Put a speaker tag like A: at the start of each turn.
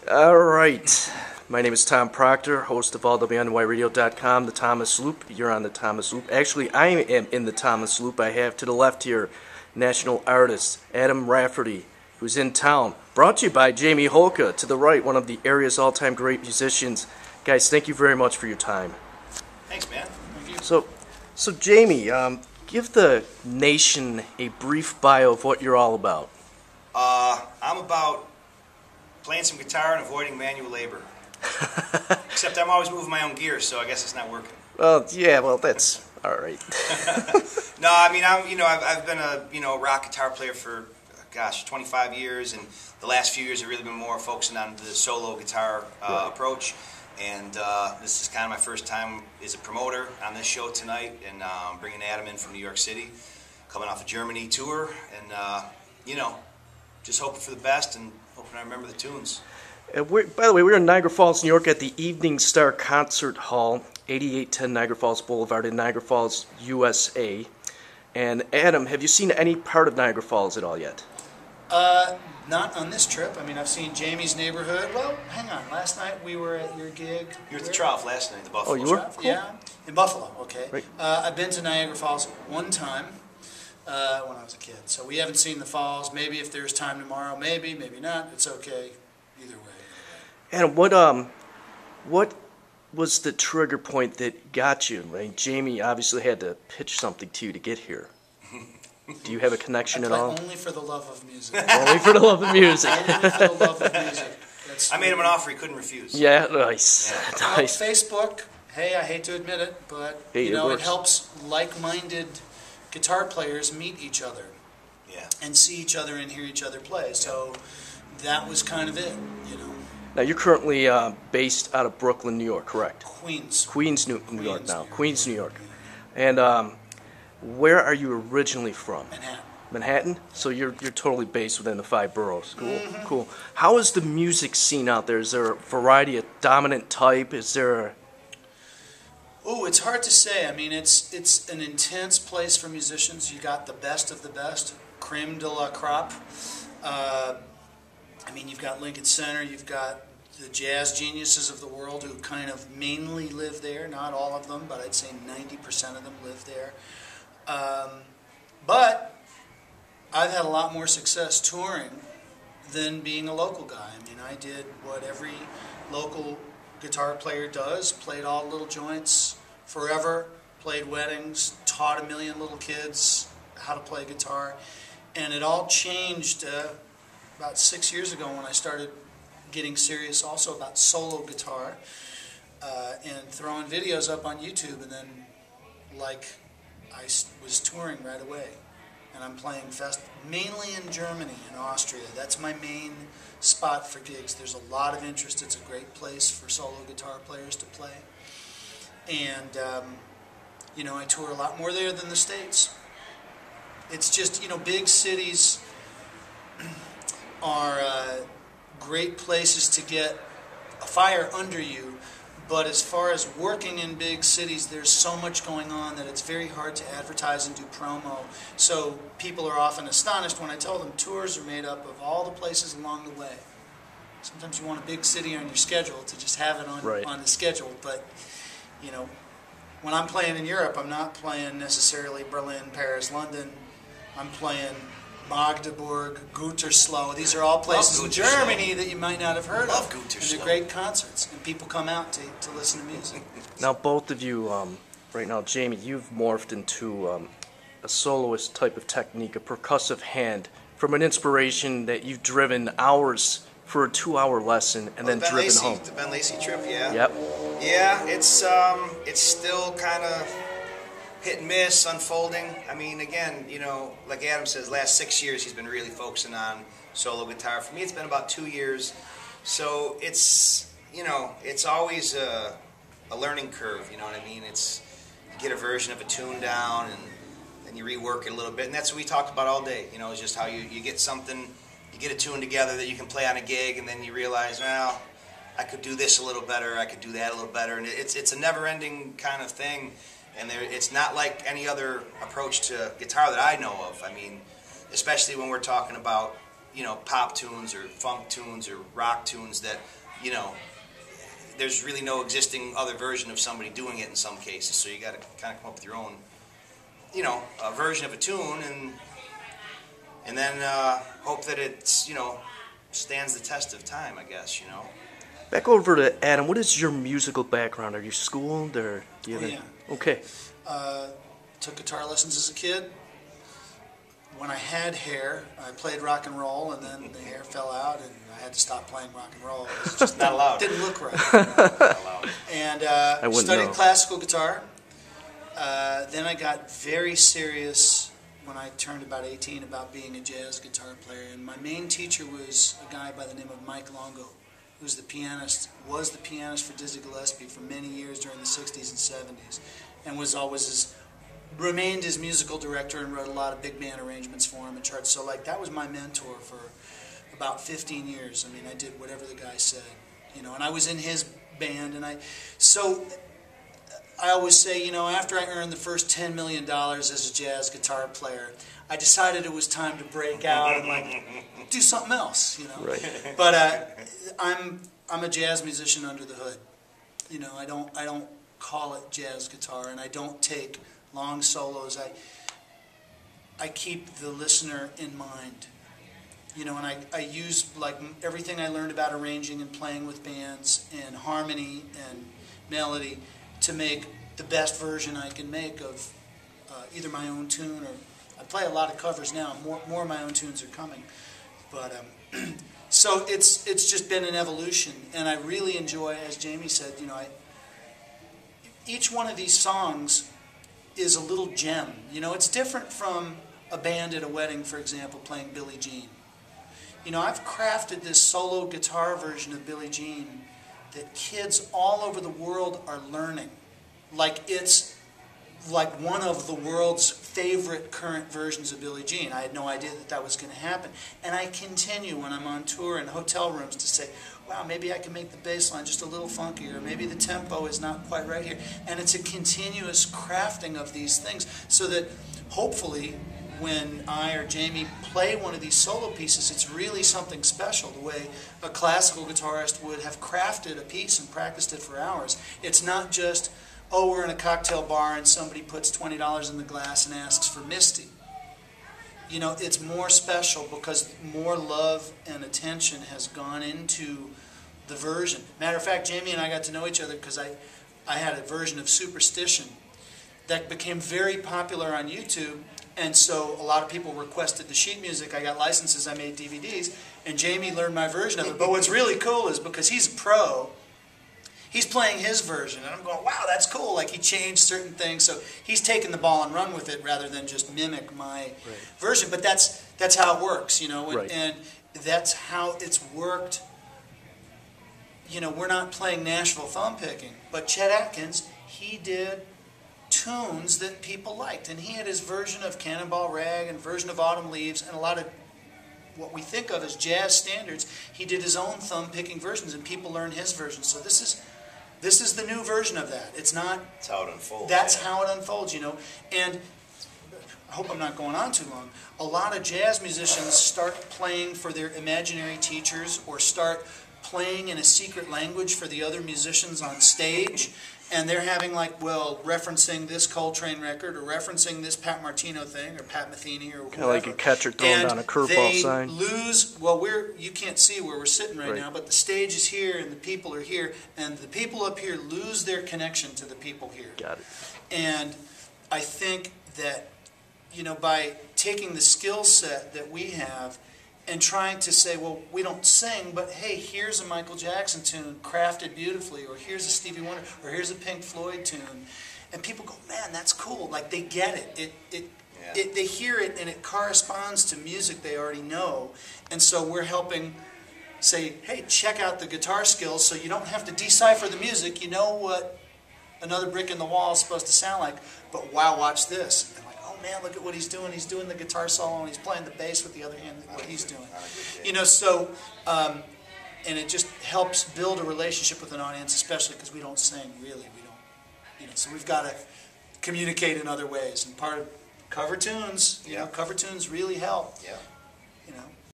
A: All right. My name is Tom Proctor, host of allwnyradio.com, The Thomas Loop. You're on The Thomas Loop. Actually, I am in The Thomas Loop. I have to the left here national artist Adam Rafferty, who's in town. Brought to you by Jamie Holka. To the right, one of the area's all-time great musicians. Guys, thank you very much for your time.
B: Thanks, man. Thank you.
A: So Jamie, give the nation a brief bio of what you're all about.
B: I'm about playing some guitar and avoiding manual labor. Except I'm always moving my own gear, so I guess it's not working.
A: Well, yeah, that's all right.
B: No, I mean, I've been a rock guitar player for 25 years, and the last few years have really been more focusing on the solo guitar approach. And this is kind of my first time as a promoter on this show tonight, and bringing Adam in from New York City, coming off a Germany tour, and just hoping for the best and hoping I remember the tunes.
A: By the way, we're in Niagara Falls, New York at the Evening Star Concert Hall, 8810 Niagara Falls Boulevard in Niagara Falls, U.S.A. And Adam, have you seen any part of Niagara Falls at all yet?
C: Not on this trip. I mean, I've seen Jamie's neighborhood. Well, hang on. Last night we were at your gig.
B: You were at the Trough last night, the Buffalo.
A: Oh, you were?
C: Cool. Yeah, in Buffalo. Okay.
A: Right.
C: I've been to Niagara Falls one time when I was a kid. So we haven't seen the falls. Maybe if there's time tomorrow, maybe not. It's okay. Either way.
A: Adam, what was the trigger point that got you? I mean, Jamie obviously had to pitch something to you to get here. Do you have a connection at all?
C: Only for the love of music.
A: Only for the love of music.
C: Only for the love of music.
B: I made him an offer he couldn't refuse.
A: Yeah, nice.
C: Yeah.
A: Nice.
C: Well, Facebook, hey, I hate to admit it, but
A: hey,
C: it helps like-minded guitar players meet each other.
B: Yeah. And
C: see each other and hear each other play. So that was kind of it,
A: Now, you're currently based out of Brooklyn, New York, correct?
C: Queens,
A: New York now. Queens, New York. And where are you originally from? Manhattan? So you're totally based within the 5 boroughs. Cool.
C: Mm-hmm.
A: Cool. How is the music scene out there? Is there a variety, a dominant type? Is there
C: Oh, it's hard to say. I mean, it's an intense place for musicians. You got the best of the best, creme de la crop. I mean, you've got Lincoln Center, you've got the jazz geniuses of the world who kind of mainly live there. Not all of them, but I'd say 90% of them live there. But I've had a lot more success touring than being a local guy. I mean, I did what every local guitar player does, played all the little joints forever, played weddings, taught 1 million little kids how to play guitar, and it all changed about 6 years ago when I started getting serious also about solo guitar and throwing videos up on YouTube, and then I was touring right away, and I'm playing mainly in Germany and Austria. That's my main spot for gigs. There's a lot of interest. It's a great place for solo guitar players to play, and I tour a lot more there than the States. It's just, big cities are great places to get a fire under you, but as far as working in big cities, there's so much going on that it's very hard to advertise and do promo. So people are often astonished when I tell them tours are made up of all the places along the way. Sometimes you want a big city on your schedule to just have it on the schedule, but when I'm playing in Europe, I'm not playing necessarily Berlin, Paris, London. I'm playing Magdeburg, Gütersloh. These are all places in Germany that you might not have heard of. And they're great concerts, and people come out to listen to music.
A: Now, both of you, right now, Jamie, you've morphed into a soloist type of technique, a percussive hand, from an inspiration that you've driven hours for a 2-hour lesson and then driven home.
B: The Ben Lacey trip, yeah.
A: Yep.
B: Yeah, it's still kind of hit and miss, unfolding. I mean, again, like Adam says, last 6 years he's been really focusing on solo guitar. For me, it's been about 2 years. So it's always a learning curve. You know what I mean? It's you get a version of a tune down and then you rework it a little bit, and that's what we talked about all day. It's just how you get something, you get a tune together that you can play on a gig, and then you realize, well, I could do this a little better, I could do that a little better, and it's a never-ending kind of thing. And it's not like any other approach to guitar that I know of. I mean, especially when we're talking about you know, pop tunes or funk tunes or rock tunes that, you know, there's really no existing other version of somebody doing it in some cases. So you got to kind of come up with your own, you know, version of a tune, and then hope that it's, you know, stands the test of time, I guess, you know.
A: Back over to Adam. What is your musical background? Are you schooled or do you have
C: Yeah.
A: Okay.
C: Took guitar lessons as a kid. When I had hair, I played rock and roll, and then the hair fell out, and I had to stop playing rock and roll. It was just
B: Not allowed.
C: didn't look right.
B: Not allowed.
C: And
A: wouldn't
C: studied
A: know.
C: classical guitar. Then I got very serious when I turned about 18 about being a jazz guitar player. And my main teacher was a guy by the name of Mike Longo, who's the pianist, was the pianist for Dizzy Gillespie for many years during the 60s and 70s, and was always remained his musical director and wrote a lot of big band arrangements for him and charts. So like that was my mentor for about 15 years. I mean, I did whatever the guy said, you know, and I was in his band, and I always say, you know, after I earned the first $10 million as a jazz guitar player, I decided it was time to break out and like do something else, you know.
A: Right.
C: But I'm a jazz musician under the hood. You know, I don't call it jazz guitar, and I don't take long solos. I keep the listener in mind. You know, and I use like everything I learned about arranging and playing with bands and harmony and melody to make the best version I can make of either my own tune, or I play a lot of covers now. More of my own tunes are coming, but so it's just been an evolution, and I really enjoy, as Jamie said, you know, each one of these songs is a little gem. You know, it's different from a band at a wedding, for example, playing Billie Jean. You know, I've crafted this solo guitar version of Billie Jean that kids all over the world are learning. Like it's like one of the world's favorite current versions of Billie Jean. I had no idea that that was going to happen. And I continue when I'm on tour in hotel rooms to say, wow, maybe I can make the bass line just a little funkier, maybe the tempo is not quite right here. And it's a continuous crafting of these things so that hopefully when I or Jamie play one of these solo pieces, it's really something special, the way a classical guitarist would have crafted a piece and practiced it for hours. It's not just, oh, we're in a cocktail bar and somebody puts $20 in the glass and asks for Misty. You know, it's more special because more love and attention has gone into the version. Matter of fact, Jamie and I got to know each other because I had a version of Superstition that became very popular on YouTube, and so a lot of people requested the sheet music. I got licenses, I made DVDs, and Jamie learned my version of it. But what's really cool is because he's a pro, he's playing his version, and I'm going, wow, that's cool. Like he changed certain things, so he's taken the ball and run with it rather than just mimic my version. But that's how it works, you know, and that's how it's worked. You know, we're not playing Nashville thumb picking, but Chet Atkins, he did tunes that people liked, and he had his version of Cannonball Rag and version of Autumn Leaves and a lot of what we think of as jazz standards. He did his own thumb picking versions, and people learned his version. So this is the new version of that. It's not.
B: That's how it unfolds.
C: That's how it unfolds, you know. And I hope I'm not going on too long. A lot of jazz musicians start playing for their imaginary teachers or start playing in a secret language for the other musicians on stage, and they're having like, well, referencing this Coltrane record or referencing this Pat Martino thing or Pat Metheny or whoever.
A: Kind of like a catcher throwing down a curveball sign.
C: And they lose, well, you can't see where we're sitting right now, but the stage is here and the people are here, and the people up here lose their connection to the people here.
A: Got it.
C: And I think that, you know, by taking the skill set that we have and trying to say, well, we don't sing, but hey, here's a Michael Jackson tune crafted beautifully, or here's a Stevie Wonder, or here's a Pink Floyd tune, and people go, man, that's cool. Like they get it. They hear it, and it corresponds to music they already know, and so we're helping say, hey, check out the guitar skills, so you don't have to decipher the music. You know what Another Brick in the Wall is supposed to sound like, but wow, watch this. And like, oh man, look at what he's doing. He's doing the guitar solo and he's playing the bass with the other hand, what he's doing. You know, so, and it just helps build a relationship with an audience, especially because we don't sing, really. We don't, you know, so we've got to communicate in other ways. And part of cover tunes, you know, cover tunes really help.
B: Yeah.
C: You know.